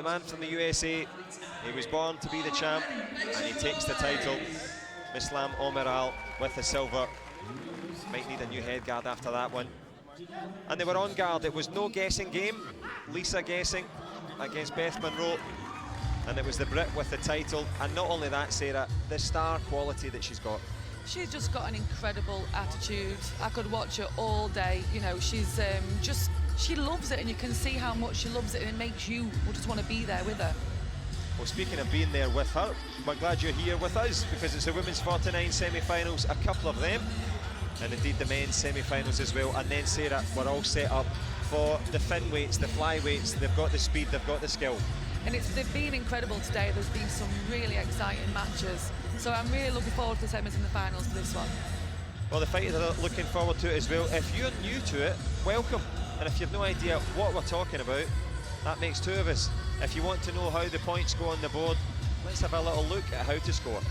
the man from the USA. He was born to be the champ, and he takes the title. Mislam Omeral with the silver. Might need a new head guard after that one. And they were on guard. It was no guessing game. Lisa guessing against Beth Monroe. And it was the Brit with the title. And not only that, Sarah, the star quality that she's got. She's just got an incredible attitude. I could watch her all day. You know, she's she loves it, and you can see how much she loves it, and it makes you just want to be there with her. Well, speaking of being there with her, we're glad you're here with us, because it's the women's 49 semi-finals, a couple of them, and indeed the men's semi-finals as well. And then, Sarah, we're all set up for the fin weights, the flyweights. They've got the speed, they've got the skill. And they've been incredible today. There's been some really exciting matches. So I'm really looking forward to the semis and the finals for this one. Well, the fighters are looking forward to it as well. If you're new to it, welcome. And if you've no idea what we're talking about, that makes two of us. If you want to know how the points go on the board, let's have a little look at how to score.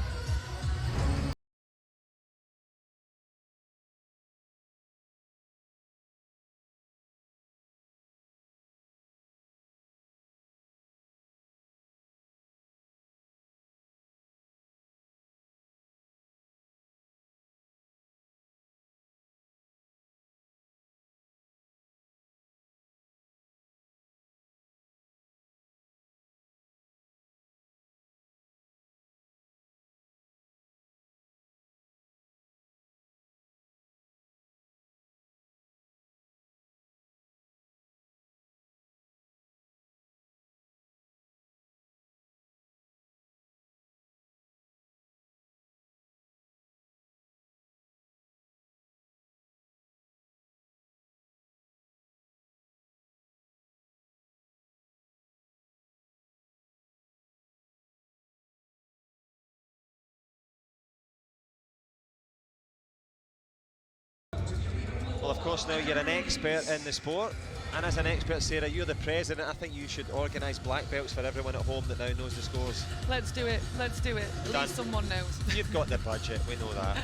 Well, of course, now you're an expert in the sport, and as an expert, Sarah, you're the president. I think you should organise black belts for everyone at home that now knows the scores. Let's do it, let's do it. At least someone knows. You've got the budget, we know that.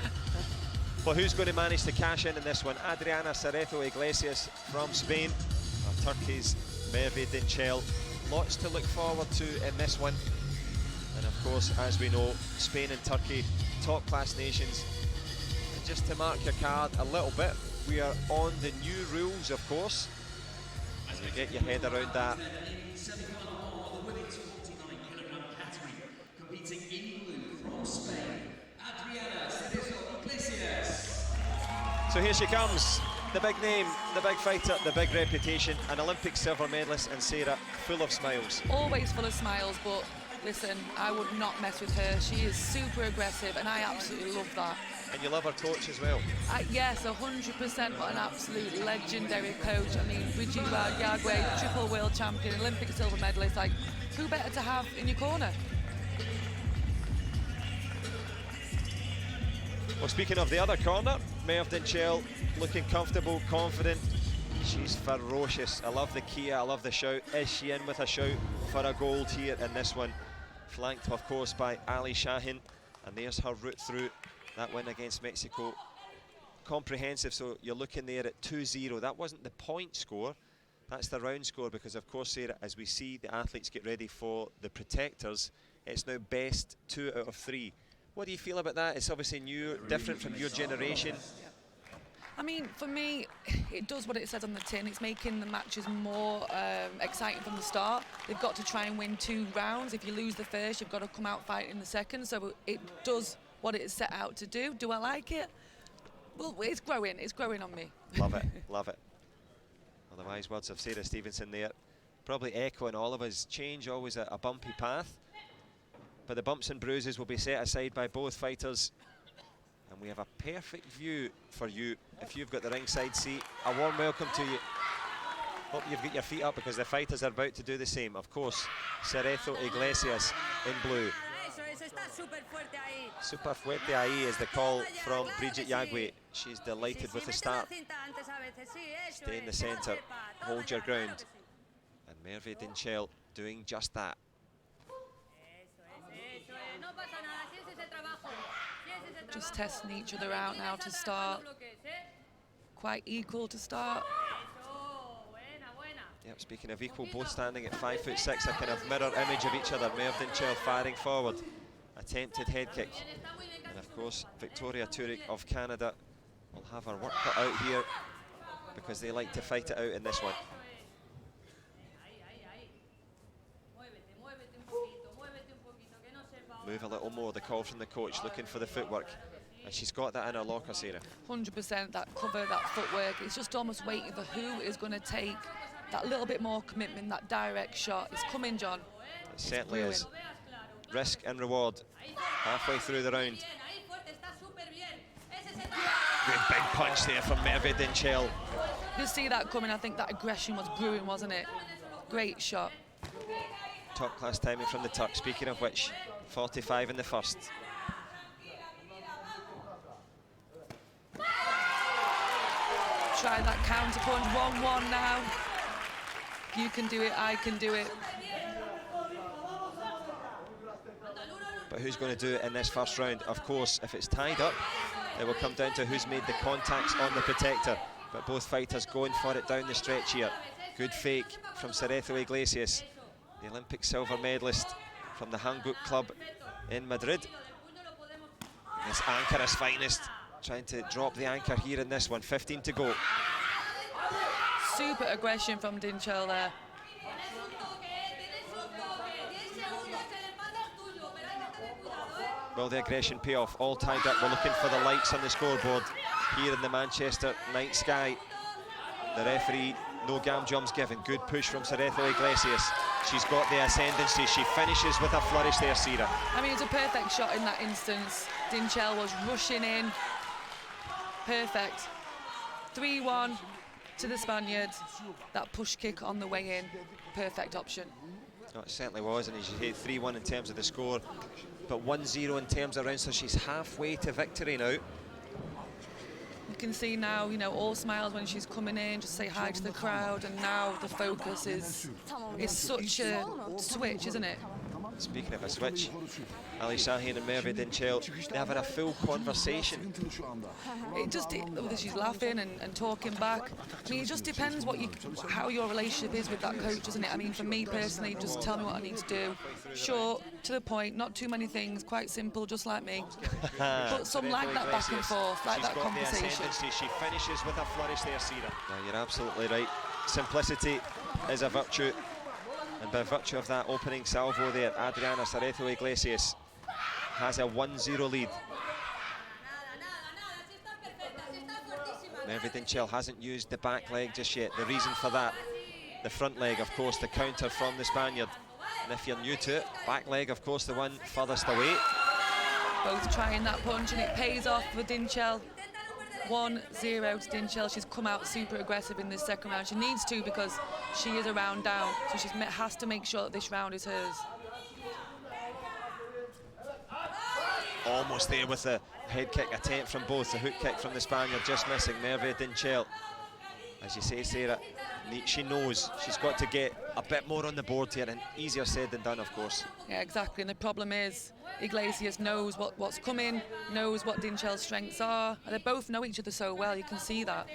Well, who's going to manage to cash in this one? Adriana CEREZO Iglesias from Spain, or Turkey's Merve DINCEL. Lots to look forward to in this one. And of course, as we know, Spain and Turkey, top-class nations. And just to mark your card a little bit, we are on the new rules, of course, as you get your head around that. So here she comes, the big name, the big fighter, the big reputation, an Olympic silver medalist, and Sarah, full of smiles. Always full of smiles, but listen, I would not mess with her. She is super aggressive, and I absolutely love that. And you love her coach as well? Yes, 100%, what an absolute legendary coach. I mean, Yagwe, triple world champion, Olympic silver medalist, like, who better to have in your corner? Well, speaking of the other corner, Merve DINCEL looking comfortable, confident. She's ferocious. I love the Kia, I love the shout. Is she in with a shout for a gold here in this one? Flanked, of course, by Ali Shahin. And there's her route through that win against Mexico. Comprehensive, so you're looking there at 2-0. That wasn't the point score, that's the round score, because of course, Sarah, as we see the athletes get ready for the protectors, it's now best 2 out of 3. What do you feel about that? It's obviously new, different from your generation. I mean, for me, it does what it says on the tin. It's making the matches more exciting from the start. They've got to try and win 2 rounds. If you lose the first, you've got to come out fighting in the second. So it does what it's set out to do. Do I like it? Well, it's growing on me. Love it, love it. Well, the wise words of Sarah Stevenson there, probably echoing all of us. Change, always a bumpy path, but the bumps and bruises will be set aside by both fighters. And we have a perfect view for you if you've got the ringside seat. A warm welcome to you. Hope you've got your feet up, because the fighters are about to do the same. Of course, CEREZO Iglesias in blue. Super fuerte ahí is the call from Brigitte Yagwe. She's delighted with the start. Stay in the centre, hold your ground. And Merve DINCEL doing just that. Just testing each other out now to start. Quite equal to start. Yep, speaking of equal, both standing at 5'6", a kind of mirror image of each other. Merve DINCEL firing forward, attempted head kick. And of course, Victoria Turek of Canada will have her work cut out here because they like to fight it out in this one. Move a little more, the call from the coach, looking for the footwork. And she's got that in her locker, Sarah. 100%, that cover, that footwork. It's just almost waiting for who is going to take that little bit more commitment, that direct shot. It's coming, John. It certainly is. Risk and reward halfway through the round. Good big punch there from Merve DINCEL. You see that coming. I think that aggression was brewing, wasn't it? Great shot. Top class timing from the Turk. Speaking of which, 45 in the first. Try that counter punch. 1-1 now. You can do it, I can do it. But who's going to do it in this first round? Of course, if it's tied up, it will come down to who's made the contacts on the protector. But both fighters going for it down the stretch here. Good fake from CEREZO IGLESIAS, the Olympic silver medalist from the Hanguk Club in Madrid. This anchor's finest, trying to drop the anchor here in this one. 15 to go. Super aggression from DINCEL there. Will the aggression pay off? All tied up. We're looking for the lights on the scoreboard here in the Manchester night sky. The referee, no gam jumps given. Good push from CEREZO IGLESIAS. She's got the ascendancy. She finishes with a flourish there, Sarah. I mean, it's a perfect shot in that instance. DINCEL was rushing in. Perfect. 3-1 to the Spaniards. That push kick on the way in. Perfect option. Oh, it certainly was, and as you say, 3-1 in terms of the score, but 1-0 in terms of rounds, so she's halfway to victory now. You can see now, you know, all smiles when she's coming in, just say hi to the crowd, and now the focus is such a switch, isn't it? Speaking of a switch, Ali Shaheen and Merve DINCEL, they're having a full conversation. She's laughing and talking back. I mean, it just depends how your relationship is with that coach, isn't it? I mean, for me personally, just tell me what I need to do. Short, to the point, not too many things, quite simple, just like me. But some like that back and forth, like that conversation. She finishes with a flourish there, Sarah. No, you're absolutely right. Simplicity is a virtue. And by virtue of that opening salvo there, Adriana CEREZO IGLESIAS has a 1-0 lead. Merve DINCEL hasn't used the back leg just yet. The reason for that, the front leg, of course, the counter from the Spaniard. And if you're new to it, back leg, of course, the one furthest away. Both trying that punch, and it pays off for DINCEL. 1-0 to DINCEL. She's come out super aggressive in this second round. She needs to, because she is a round down, so she has to make sure that this round is hers. Almost there with the head kick attempt from both. The hook kick from the Spaniard just missing. Merve DINCEL, as you say, Sarah, she knows she's got to get a bit more on the board here, and easier said than done, of course. Yeah, exactly, and the problem is IGLESIAS knows what's coming, knows what DINCEL's strengths are, and they both know each other so well, you can see that.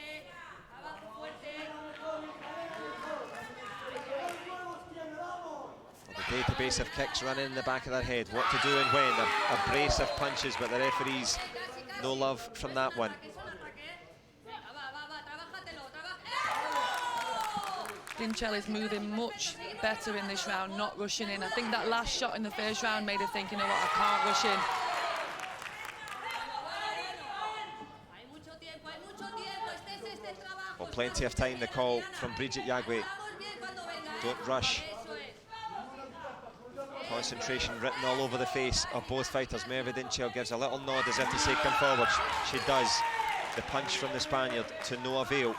Well, the database of kicks running in the back of their head, what to do and when, a brace of punches, but the referees, no love from that one. DINCEL is moving much better in this round, not rushing in. I think that last shot in the first round made her think, you know what, I can't rush in. Well, plenty of time, the call from Brigitte Yagwe. Don't rush. Concentration written all over the face of both fighters. Merve DINCEL gives a little nod as if to say, come forward. She does. The punch from the Spaniard to no avail.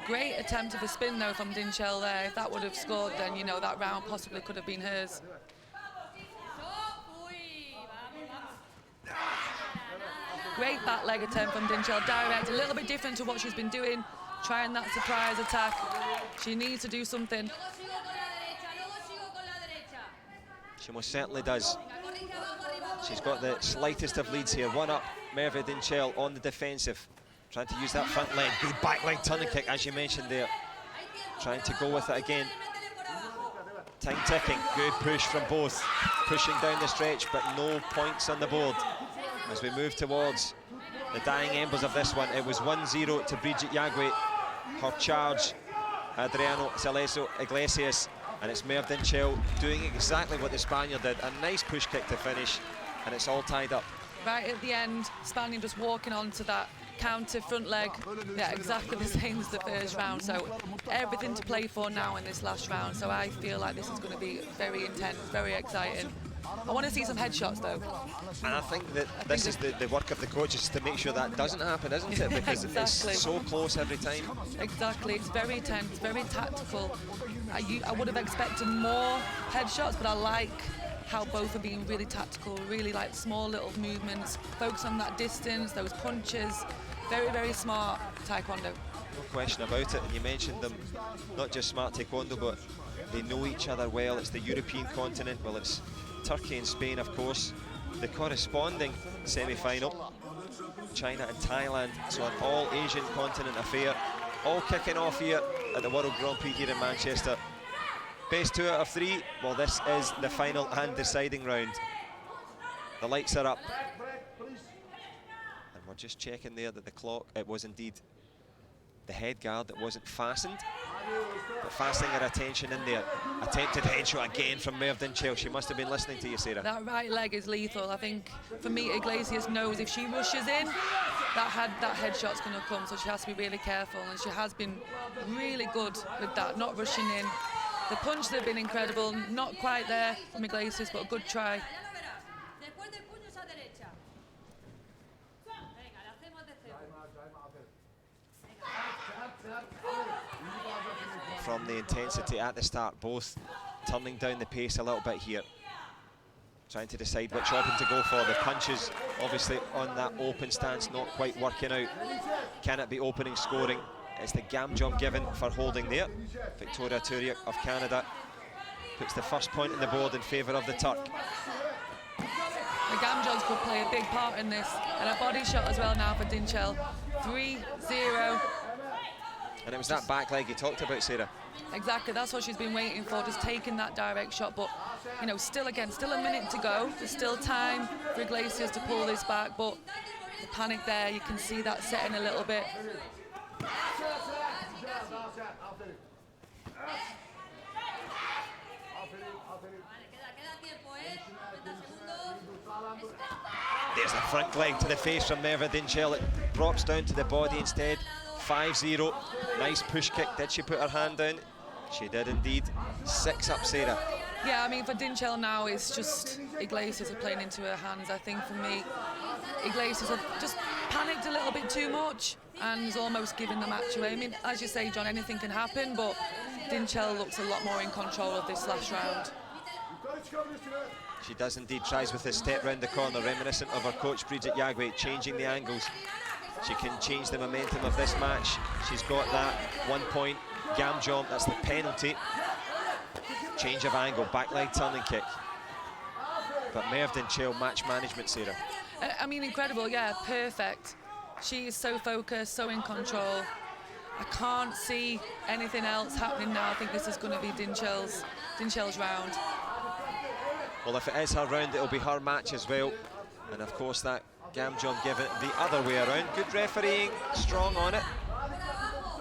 Great attempt of a spin, though, from DINCEL there. If that would have scored, then, you know, that round possibly could have been hers. Great back leg attempt from DINCEL, direct, a little bit different to what she's been doing, trying that surprise attack. She needs to do something. She most certainly does. She's got the slightest of leads here. One up, Merve DINCEL on the defensive. Trying to use that front leg, good back leg turning kick, as you mentioned there. trying to go with it again. Time ticking, good push from both. Pushing down the stretch, but no points on the board. As we move towards the dying embers of this one, it was 1-0 to Brigitte Yagué. Her charge, Adriana CEREZO Iglesias, and it's Merve DINCEL doing exactly what the Spaniard did. A nice push kick to finish, and it's all tied up. Right at the end, Spaniard just walking onto that counter front leg. Yeah, exactly the same as the first round. So everything to play for now in this last round. So I feel like this is going to be very intense, very exciting. I want to see some headshots though. And I think that this is the work of the coaches to make sure that doesn't happen, isn't it? Because Exactly. it's so close every time. Exactly, it's very tense, very tactical. I would have expected more headshots, but I like how both are being really tactical, really like small little movements, focus on that distance, those punches. Very, very smart Taekwondo. No question about it. And you mentioned them, not just smart Taekwondo, but they know each other well. It's the European continent. Well, it's Turkey and Spain, of course. The corresponding semi-final, China and Thailand. So an all-Asian continent affair. All kicking off here at the World Grand Prix here in Manchester. Best 2 out of 3. Well, this is the final and deciding round. The lights are up. And we're just checking there that the clock, it was indeed the head guard that wasn't fastened. But fastening her attention in there. Attempted headshot again from Merve DINCEL. She must have been listening to you, Sarah. That right leg is lethal. I think for me, Iglesias knows if she rushes in, that headshot's going to come. So she has to be really careful. And she has been really good with that, not rushing in. The punches have been incredible. Not quite there from Iglesias, but a good try. From the intensity at the start, both turning down the pace a little bit here, trying to decide which option to go for. The punches obviously on that open stance not quite working out. Can it be opening scoring? It's the gam jump given for holding there. Victoria Turiak of Canada puts the first point on the board in favour of the Turk. The gam jumps could play a big part in this, and a body shot as well now for DINCEL. 3-0. And it was that back leg you talked about, Sarah. Exactly, that's what she's been waiting for, just taking that direct shot. But, you know, still a minute to go. There's still time for Iglesias to pull this back, but the panic there, you can see that setting a little bit. There's the front leg to the face from Merve DINCEL. It drops down to the body instead. 5-0. Nice push kick. Did she put her hand down? She did indeed. 6 up, Sarah. Yeah, I mean, for DINCEL now, it's just Iglesias are playing into her hands. I think for me, Iglesias have just panicked a little bit too much and is almost giving the match away. I mean, as you say, John, anything can happen, but DINCEL looks a lot more in control of this last round. She does indeed. Tries with a step round the corner, reminiscent of her coach Brigitte Yagué, changing the angles. She can change the momentum of this match. She's got that 1 point gam jump, that's the penalty. Change of angle, back leg turning kick. But Merve DINCEL, match management, Sarah. I mean, incredible, yeah, perfect. She is so focused, so in control. I can't see anything else happening now. I think this is going to be DINCEL's round. Well, if it is her round, it'll be her match as well. And of course, that gam jump given the other way around. Good refereeing, strong on it.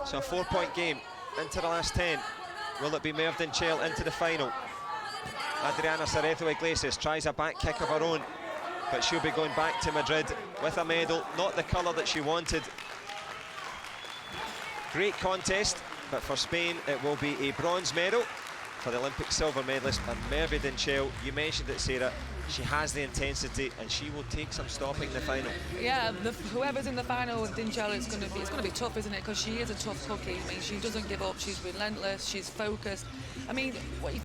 So a 4 point game into the last 10. Will it be Merve DINCEL into the final? Adriana CEREZO Iglesias tries a back kick of her own, but she'll be going back to Madrid with a medal, not the colour that she wanted. Great contest, but for Spain it will be a bronze medal for the Olympic silver medalist. And Merve DINCEL, you mentioned it, Sarah, she has the intensity and she will take some stopping in the final. Yeah, whoever's in the final with DINCEL, it's going to be tough, isn't it? Because she is a tough cookie. I mean, she doesn't give up. She's relentless. She's focused. I mean, what you